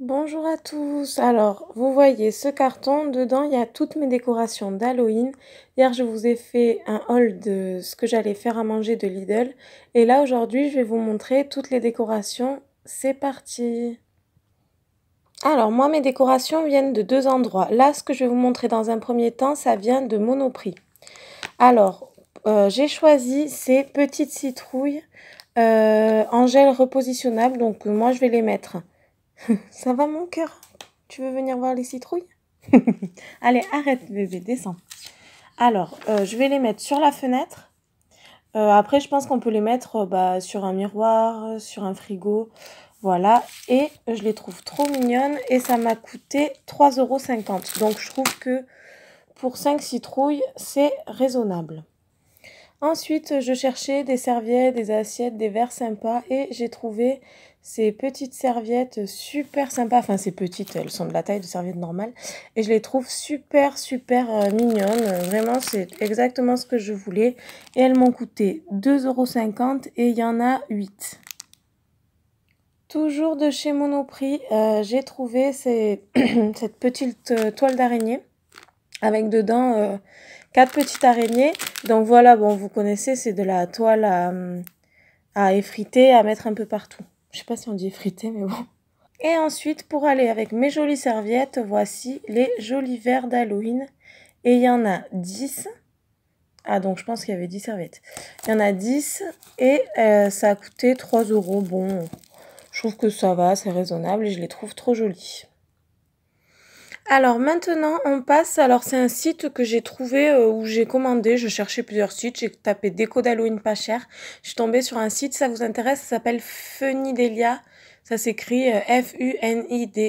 Bonjour à tous. Alors, vous voyez ce carton, dedans il y a toutes mes décorations d'Halloween. Hier, je vous ai fait un haul de ce que j'allais faire à manger de Lidl. Et là, aujourd'hui, je vais vous montrer toutes les décorations. C'est parti. Alors, moi, mes décorations viennent de deux endroits. Là, ce que je vais vous montrer dans un premier temps, ça vient de Monoprix. Alors, j'ai choisi ces petites citrouilles en gel repositionnable. Donc, moi, je vais les mettre. Ça va mon cœur? Tu veux venir voir les citrouilles? Allez, arrête bébé, descends. Alors, je vais les mettre sur la fenêtre. Après, je pense qu'on peut les mettre sur un miroir, sur un frigo. Voilà, et je les trouve trop mignonnes et ça m'a coûté 3,50 €. Donc, je trouve que pour 5 citrouilles, c'est raisonnable. Ensuite, je cherchais des serviettes, des assiettes, des verres sympas et j'ai trouvé ces petites serviettes super sympas. Enfin, ces petites, elles sont de la taille de serviettes normales et je les trouve super mignonnes. Vraiment, c'est exactement ce que je voulais et elles m'ont coûté 2,50 € et il y en a 8. Toujours de chez Monoprix, j'ai trouvé cette petite toile d'araignée avec dedans 4 petites araignées. Donc voilà, bon, vous connaissez, c'est de la toile à effriter, à mettre un peu partout. Je sais pas si on dit effriter, mais bon. Et ensuite, pour aller avec mes jolies serviettes, voici les jolis verres d'Halloween. Et il y en a 10. Ah, donc je pense qu'il y avait 10 serviettes. Il y en a 10 et ça a coûté 3 €. Bon, je trouve que ça va, c'est raisonnable et je les trouve trop jolies. Alors maintenant on passe, alors c'est un site que j'ai trouvé où j'ai commandé, je cherchais plusieurs sites, j'ai tapé déco d'Halloween pas cher, je suis tombée sur un site, ça vous intéresse, ça s'appelle Funidelia, ça s'écrit F-U-N-I-D-E-L-I-A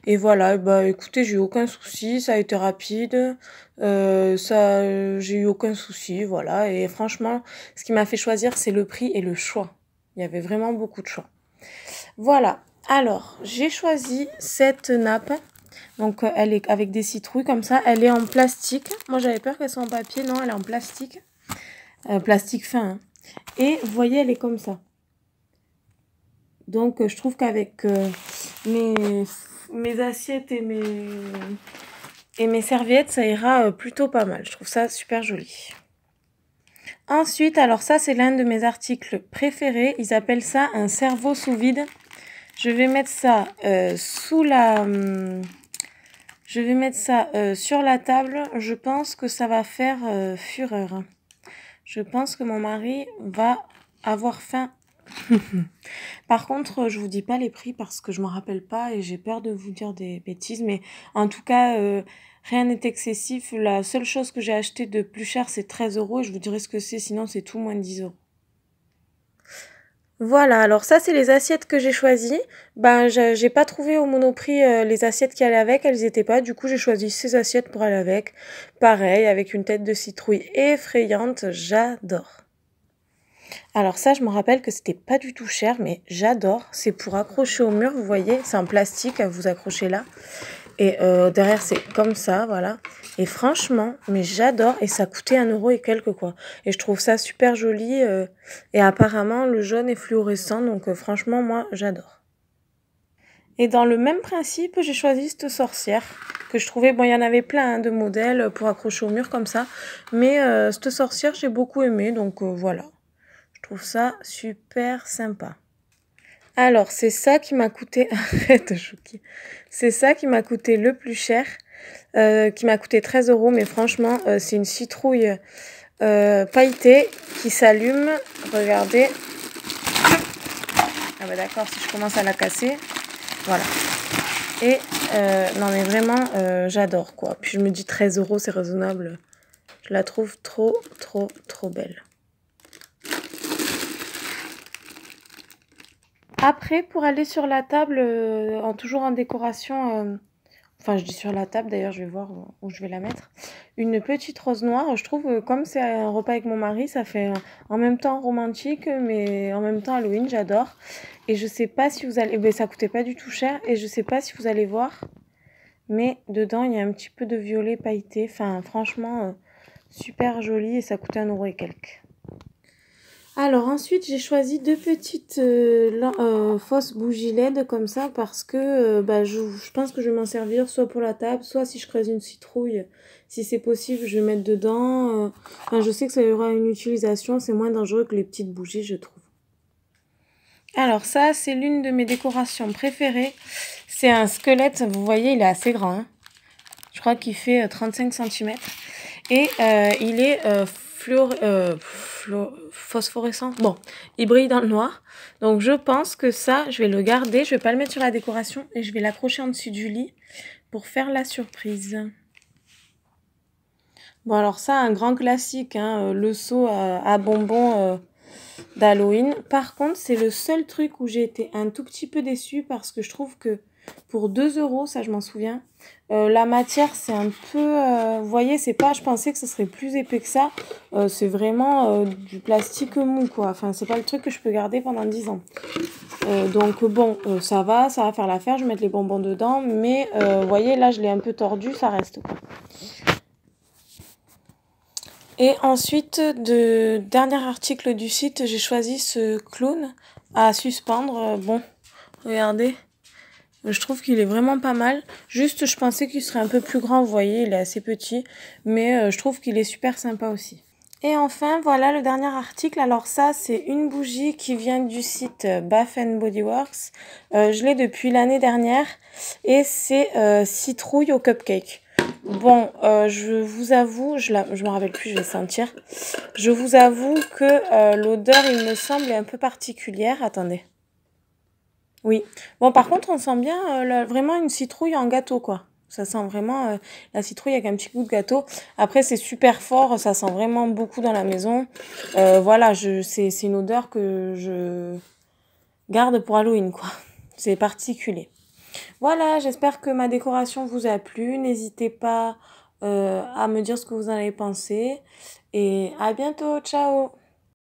et voilà, bah écoutez j'ai eu aucun souci, ça a été rapide, j'ai eu aucun souci, voilà, et franchement ce qui m'a fait choisir c'est le prix et le choix, il y avait vraiment beaucoup de choix. Voilà, alors j'ai choisi cette nappe. Donc elle est avec des citrouilles comme ça. Elle est en plastique. Moi j'avais peur qu'elle soit en papier. Non, elle est en plastique. Plastique fin. Hein. Et vous voyez, elle est comme ça. Donc je trouve qu'avec mes assiettes et mes serviettes, ça ira plutôt pas mal. Je trouve ça super joli. Ensuite, alors ça c'est l'un de mes articles préférés. Ils appellent ça un cerveau sous vide. Je vais mettre ça je vais mettre ça sur la table. Je pense que ça va faire fureur. Je pense que mon mari va avoir faim. Par contre, je vous dis pas les prix parce que je m'en rappelle pas et j'ai peur de vous dire des bêtises. Mais en tout cas, rien n'est excessif. La seule chose que j'ai acheté de plus cher, c'est 13 € et je vous dirai ce que c'est. Sinon, c'est tout moins de 10 €. Voilà, alors ça c'est les assiettes que j'ai choisies. Ben j'ai pas trouvé au Monoprix les assiettes qui allaient avec, elles y étaient pas. Du coup j'ai choisi ces assiettes pour aller avec. Pareil, avec une tête de citrouille effrayante, j'adore. Alors ça je me rappelle que c'était pas du tout cher, mais j'adore. C'est pour accrocher au mur, vous voyez, c'est en plastique, vous accrochez là. Et derrière c'est comme ça, voilà. Et franchement, mais j'adore. Et ça coûtait 1 € et quelques quoi. Et je trouve ça super joli. Et apparemment le jaune est fluorescent. Donc franchement, moi j'adore. Et dans le même principe, j'ai choisi cette sorcière. Que je trouvais, bon il y en avait plein hein, de modèles pour accrocher au mur comme ça. Mais cette sorcière j'ai beaucoup aimé. Donc voilà. Je trouve ça super sympa. Alors, c'est ça qui m'a coûté... Arrête, Chouki. C'est ça qui m'a coûté le plus cher, qui m'a coûté 13 €. Mais franchement, c'est une citrouille pailletée qui s'allume. Regardez. Ah bah d'accord, si je commence à la casser. Voilà. Et non mais vraiment, j'adore quoi. Puis je me dis 13 €, c'est raisonnable. Je la trouve trop belle. Après, pour aller sur la table, toujours en décoration, enfin je dis sur la table, d'ailleurs je vais voir où je vais la mettre, une petite rose noire. Je trouve comme c'est un repas avec mon mari, ça fait en même temps romantique, mais en même temps Halloween, j'adore. Et je sais pas si vous allez... Ben, ça coûtait pas du tout cher, et je sais pas si vous allez voir, mais dedans il y a un petit peu de violet pailleté. Enfin franchement, super joli, et ça coûtait 1 € et quelques. Alors ensuite, j'ai choisi deux petites fausses bougies LED comme ça parce que je pense que je vais m'en servir soit pour la table, soit si je creuse une citrouille, si c'est possible, je vais mettre dedans. Je sais que ça y aura une utilisation, c'est moins dangereux que les petites bougies, je trouve. Alors ça, c'est l'une de mes décorations préférées. C'est un squelette, vous voyez, il est assez grand. Hein. Je crois qu'il fait 35 cm. Et il est phosphorescent. Bon, il brille dans le noir. Donc je pense que ça, je vais le garder. Je vais pas le mettre sur la décoration et je vais l'accrocher en dessus du lit pour faire la surprise. Bon alors ça, un grand classique, hein, le seau à bonbons d'Halloween. Par contre, c'est le seul truc où j'ai été un tout petit peu déçue parce que je trouve que pour 2 €, ça je m'en souviens, la matière c'est un peu, vous voyez, c'est pas, je pensais que ce serait plus épais que ça, c'est vraiment du plastique mou quoi, enfin c'est pas le truc que je peux garder pendant 10 ans. Donc bon, ça va faire l'affaire, je vais mettre les bonbons dedans, mais vous voyez là je l'ai un peu tordu, ça reste quoi. Et ensuite, dernier article du site, j'ai choisi ce clown à suspendre. Bon, regardez, je trouve qu'il est vraiment pas mal. Juste, je pensais qu'il serait un peu plus grand, vous voyez, il est assez petit. Mais je trouve qu'il est super sympa aussi. Et enfin, voilà le dernier article. Alors ça, c'est une bougie qui vient du site Bath Body Works. Je l'ai depuis l'année dernière et c'est citrouille au cupcake. Bon, je vous avoue, je me rappelle plus, je vais sentir. Je vous avoue que l'odeur, il me semble, est un peu particulière. Attendez. Oui. Bon, par contre, on sent bien vraiment une citrouille en gâteau, quoi. Ça sent vraiment la citrouille avec un petit goût de gâteau. Après, c'est super fort, ça sent vraiment beaucoup dans la maison. Voilà, c'est une odeur que je garde pour Halloween, quoi. C'est particulier. Voilà, j'espère que ma décoration vous a plu. N'hésitez pas à me dire ce que vous en avez pensé. Et à bientôt, ciao!